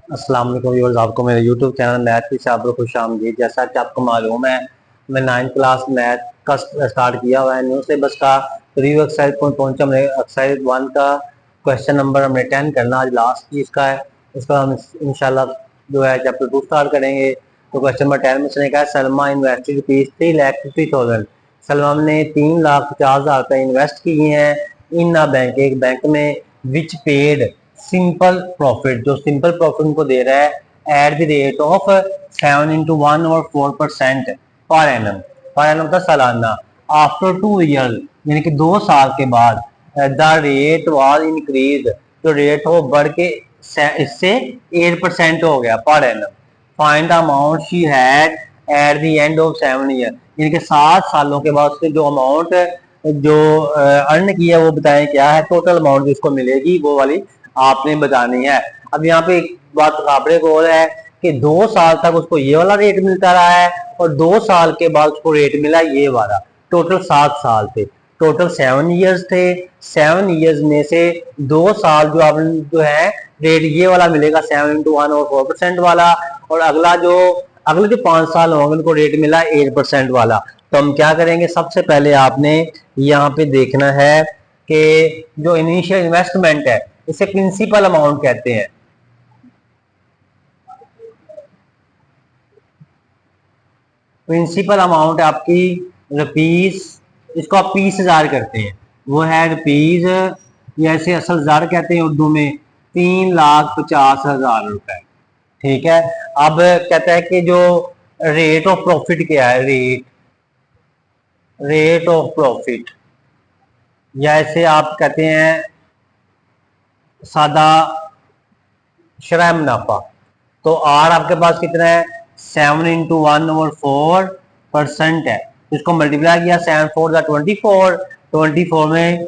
अस्सलाम वालेकुम व्यूअर्स, आपको मेरे यूट्यूब चैनल मैथ की शाबर खुश आमदीद। जैसा कि आपको मालूम है, मैं 9th क्लास मैथ का स्टार्ट किया हुआ है। न्यू सिलेबस का रिव्यू एक्सरसाइज पहुंचा। हमने एक्सरसाइज 1 का क्वेश्चन नंबर हमने 10 करना आज लास्ट चीज का है। इसका हम इंशाल्लाह जो है चैप्टर 2 स्टार्ट करेंगे। तो क्वेश्चन नंबर 10 में से कहा है, सलमा इन्वेस्टेड रुपीज 3,50,000। सलमा ने 3,50,000 रुपए इन्वेस्ट किए हैं इन अ बैंक, एक बैंक में, विच पेड सिंपल प्रॉफिट, जो सिंपल प्रॉफिट उनको दे रहा है at the rate of 7 into 1 और 4% पर एनम। पर एनम का सालाना। आफ्टर 2 ईयर यानी कि 2 साल के बाद द रेट वाज इंक्रीज, जो रेट हो बढ़ के इससे 8% हो गया per annum. Find the amount she had at the end of 7 year, यानी कि 7 सालों के बाद उसने जो अमाउंट जो अर्न किया वो बताएं क्या है। टोटल अमाउंट जिसको मिलेगी वो वाली आपने बतानी है। अब यहाँ पे एक बात काबरे गौर है कि 2 साल तक उसको ये वाला रेट मिलता रहा है और 2 साल के बाद उसको रेट मिला ये वाला। टोटल 7 साल थे, टोटल 7 ईयर्स थे। 7 ईयर्स में से 2 साल जो आप जो है रेट ये वाला मिलेगा 7 into 1 और 4% वाला, और अगले जो 5 साल होंगे उनको रेट मिला 8% वाला। तो हम क्या करेंगे, सबसे पहले आपने यहाँ पे देखना है कि जो इनिशियल इन्वेस्टमेंट है इसे प्रिंसिपल अमाउंट कहते हैं। प्रिंसिपल अमाउंट आपकी रुपीज, इसको आप 20,000 करते हैं, वो है रुपीज, या इसे असल जार कहते हैं उर्दू में, 3,50,000 रुपए। ठीक है। अब कहता है कि जो रेट ऑफ प्रॉफिट क्या है, रेट ऑफ प्रॉफिट, या इसे आप कहते हैं सादा शरह मुनाफा। तो आर आपके पास कितना है, 7 into 1 और 4% है। इसको मल्टीप्लाई किया, 7 4 24, 24 में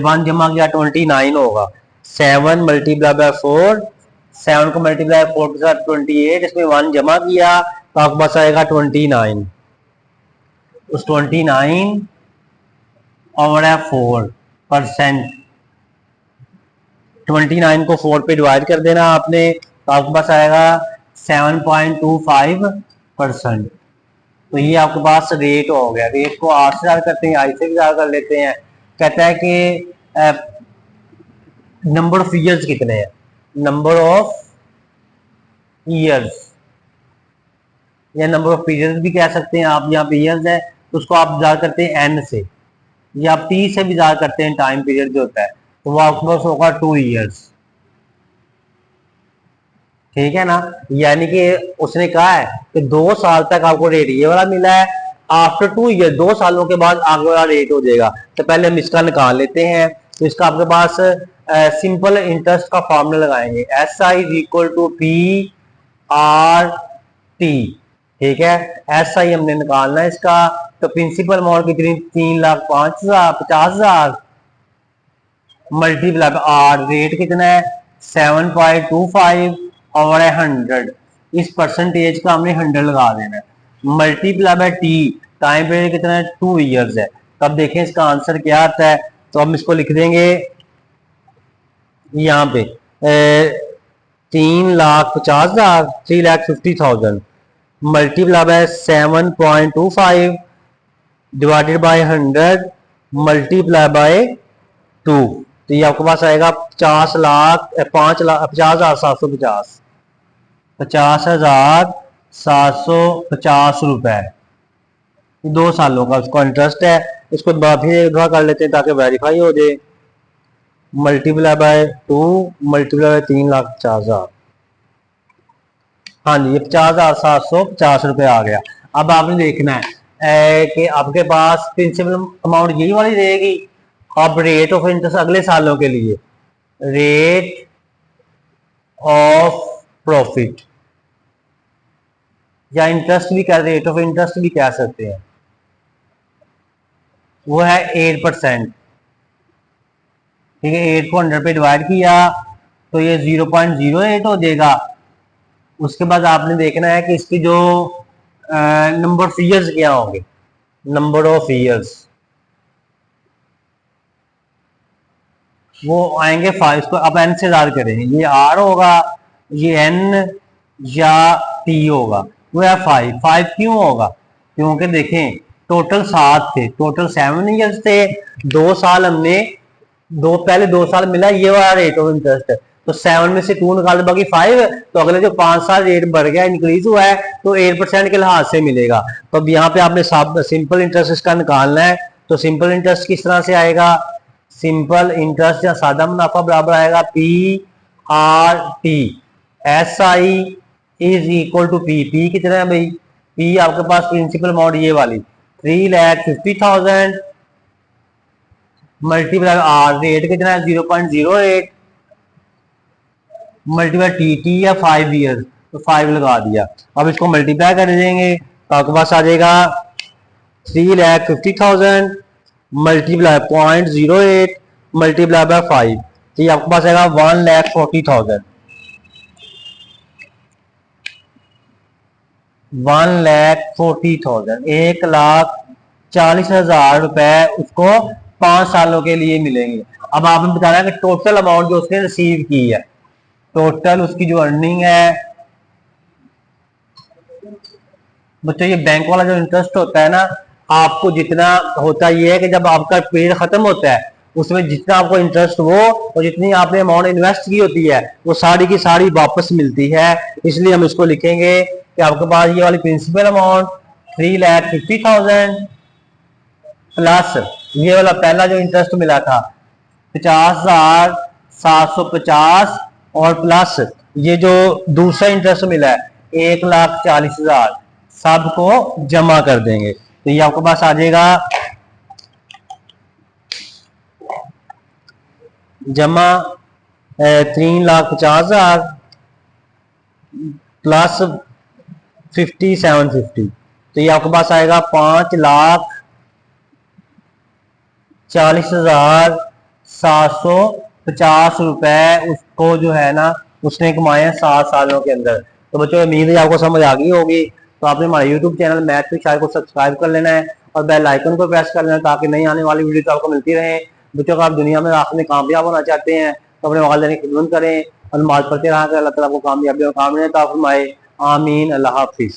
1 जमा किया 29 होगा। 7 मल्टीप्लाई बाय 4, 7 को मल्टीप्लाई 4 के साथ 28, इसमें 1 जमा किया तो आपके पास आएगा 29। उस 29 और है 4%। 29 को 4 पे डिवाइड कर देना आपने तो आपके पास आएगा 7.25%। तो ये आपके पास रेट हो गया। रेट को 8 से ज़्यादा करते हैं, आई से भी ज़्यादा कर लेते हैं। कहता है कि नंबर ऑफ ईयर्स कितने हैं, नंबर ऑफ ईयर्स या नंबर ऑफ पीरियड्स भी कह सकते हैं आप। यहाँ पे ईयर्स है तो उसको आप ज़्यादा करते हैं एन से, या आप टी से भी ज़्यादा करते हैं टाइम पीरियड जो होता है, तो वो आपके पास होगा 2 ईयर्स। ठीक है ना। यानी कि उसने कहा है कि 2 साल तक आपको रेट ये वाला मिला है, आफ्टर 2 ईयर 2 सालों के बाद आगे वाला रेट हो जाएगा। तो पहले हम इसका निकाल लेते हैं। तो इसका आपके पास सिंपल इंटरेस्ट का फॉर्मूला लगाएंगे, S I is equal to P R T. ठीक है, एस आई हमने निकालना है इसका। तो प्रिंसिपल अमाउंट कितनी, 3,05,000 मल्टीप्लाई आर, रेट कितना है 7.25 और है 100। इस परसेंटेज का हमने 100 लगा देना है। Multiply by T, time period कितना है 2 ईयर्स है। तो अब देखें इसका आंसर क्या आता है। तो हम इसको लिख देंगे यहाँ पे 3,50,000, 3,50,000 multiply by 7.25 divided by 100 multiply by 2। तो ये आपके पास आएगा 50,50,750, 50,750 रुपए। 2 सालों का उसको इंटरेस्ट है। इसको फिर एक दफा कर लेते हैं ताकि वेरीफाई हो जाए। मल्टीप्लाई बाय 2 मल्टीप्लाई बाय 3,50,000, हाँ जी, ये 50,750 रुपए आ गया। अब आपने देखना है कि आपके पास प्रिंसिपल अमाउंट यही वाली रहेगी। अब रेट ऑफ इंटरेस्ट अगले सालों के लिए, रेट ऑफ प्रॉफिट या इंटरेस्ट भी कह, रेट ऑफ इंटरेस्ट भी कह सकते हैं, वो है 8%। ठीक है, 8 को 100 पे डिवाइड किया तो ये 0.08 हो जाएगा। उसके बाद आपने देखना है कि इसकी जो नंबर ऑफ ईयर्स क्या होंगे, नंबर ऑफ ईयर्स वो आएंगे 5 को। अब एन से ज्यादा करेंगे, ये आर होगा ये n या t होगा, वो है 5। क्यों होगा? क्योंकि देखें टोटल 7 थे, टोटल 7 ईयर्स थे, 2 साल हमने पहले 2 साल मिला, ये वाला रेट ऑफ इंटरेस्ट है, तो 7 में से 2 निकाल बाकी 5, तो अगले जो 5 साल रेट बढ़ गया, इंक्रीज हुआ है, तो 8% के लिहाज से मिलेगा। तो अब यहाँ पे आपने सिंपल इंटरेस्ट इसका निकालना है, तो सिंपल इंटरेस्ट किस तरह से आएगा? सिंपल इंटरेस्ट या सादा मुनाफा बराबर आएगा PRT, SI is equal to P कितना है भाई? P आपके पास प्रिंसिपल अमाउंट ये वाली 3,50,000 मल्टीप्लाई R, रेट कितना है 0.08, मल्टीप्लाई TT या 5 ईयर, तो 5 लगा दिया। अब इसको मल्टीप्लाई कर देंगे तो आपके पास आ जाएगा 3,50,000 मल्टीप्लाई 0.08 मल्टीप्लाई बाय 5, तो ये आपके पास आएगा 1,40,000। 1,40,000, 1,40,000 रुपए उसको 5 सालों के लिए मिलेंगे। अब आपने बताया कि टोटल अमाउंट जो उसने रिसीव की है, टोटल उसकी जो अर्निंग है, बच्चों ये बैंक वाला जो इंटरेस्ट होता है ना, आपको जितना होता ये है कि जब आपका पीरियड खत्म होता है, उसमें जितना आपको इंटरेस्ट वो और जितनी आपने अमाउंट इन्वेस्ट की होती है, वो सारी की सारी वापस मिलती है। इसलिए हम इसको लिखेंगे कि आपके पास ये वाली प्रिंसिपल अमाउंट 3,50,000 प्लस ये वाला पहला जो इंटरेस्ट मिला था 50,750 और प्लस ये जो दूसरा इंटरेस्ट मिला है 1,40,000, सबको जमा कर देंगे, तो ये आपके पास आ जाएगा जमा 3,50,000 प्लस 5750, तो ये आपके पास आएगा 5,40,750 रुपए उसको जो है ना उसने कमाए हैं 7 सालों के अंदर। तो बच्चों उम्मीद है आपको समझ आ गई होगी। तो आपने हमारे YouTube channel math with Shahid को सब्सक्राइब कर लेना है और बेल आइकन को प्रेस कर लेना है ताकि नई आने वाली वीडियो आपको मिलती रहे। बच्चों को आप दुनिया में आखिर में कामयाब होना चाहते हैं तो अपने वालिदैन की खिदमत करें और नमाज पढ़ते रहा, अल्लाह ताला आपको कामयाबी और काम तो फरमाए। आमीन। अल्लाह हाफिज।